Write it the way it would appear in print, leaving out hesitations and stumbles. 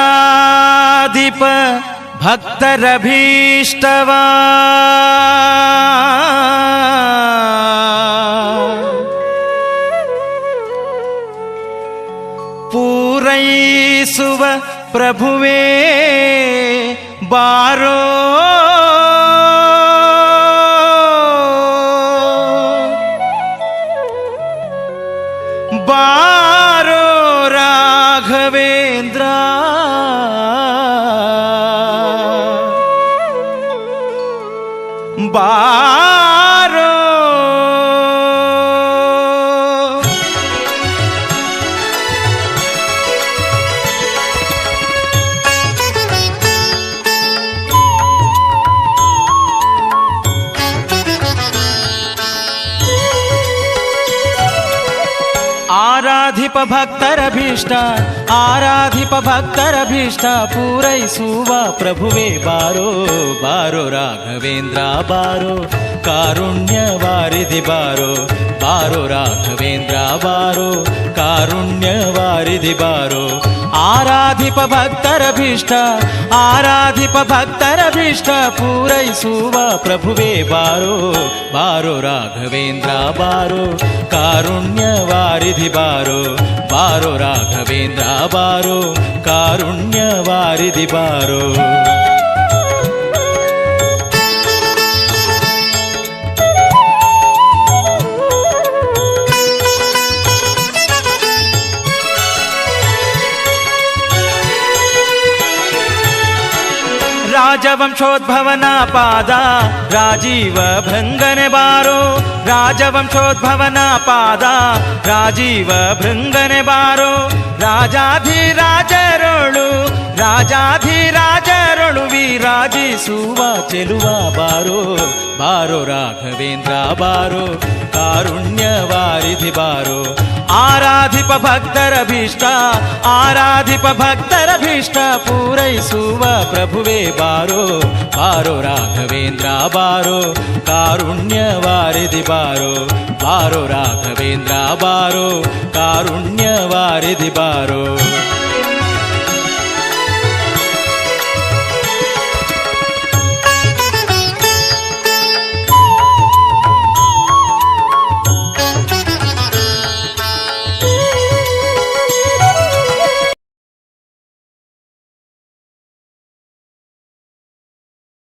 ಆರಾಧಿಪ ಭಕ್ತರಭೀಷ್ಟವಾ ಪೂರೈಸುವ ಪ್ರಭುವೇ ಬಾರೋ ಬಾರೋ ರಾಘವೇಂದ್ರ ಬಾರೋ ಆರಾಧಿಪ ಭಕ್ತರಭೀಷ್ಟ ಆರಾಧಿಪ ಭಕ್ತರಭೀಷ್ಟ ಪೂರೈಸುವ ಪ್ರಭುವೇ ಬಾರೋ ಬಾರೋ ರಾಘವೇಂದ್ರ ಬಾರೋ ಕಾರುಣ್ಯ ವಾರಿಧಿ ಬಾರೋ ಬಾರೋ ರಾಘವೇಂದ್ರ ಬಾರೋ ಕಾರುಣ್ಯ ವಾರಿಧಿ ಬಾರೋ ಆರಾಧಿಪ ಭಕ್ತರಭೀಷ್ಟ ಆರಾಧಿಪ ಭಕ್ತರಭೀಷ್ಟ ಪೂರೈಸುವ ಪ್ರಭುವೇ ಬಾರೋ ಬಾರೋ ರಾಘವೇಂದ್ರ ಬಾರೋ ಕಾರುಣ್ಯ ವಾರಿಧಿ ಬಾರೋ ಬಾರೋ ರಾಘವೇಂದ್ರ ಬಾರೋ ಕಾರುಣ್ಯ ವಾರಿಧಿ ಬಾರೋ ರಾಜವಂಶೋದ್ಭವನ ಪಾದ ರಾಜೀವ ಭೃಂಗನೆ ಬಾರೋ ರಾಜವಂಶೋದ್ಭವನ ಪಾದ ರಾಜೀವ ಭೃಂಗನೆ ಬಾರೋ ರಾಜಾಧಿರಾಜರೊಳು ರಾಜಾಧಿರಾಜರೊಳು ವಿರಾಜಿಸುವ ಚೆಲುವ ಬಾರೋ ಬಾರೋ ರಾಘವೇಂದ್ರ ಬಾರೋ ಕಾರುಣ್ಯ ವಾರಿಧಿ ಬಾರೋ ಆರಾಧಿಪ ಭಕ್ತರಭೀಷ್ಟ ಆರಾಧಿಪ ಭಕ್ತರಭೀಷ್ಟ ಪೂರೈಸುವ ಪ್ರಭುವೇ ಬಾರೋ ಬಾರೋ ರಾಘವೇಂದ್ರ ಬಾರೋ ಕಾರುಣ್ಯ ವಾರಿಧಿ ಬಾರೋ ಬಾರೋ ರಾಘವೇಂದ್ರ ಬಾರೋ ಕಾರುಣ್ಯ ವಾರಿಧಿ ಬಾರೋ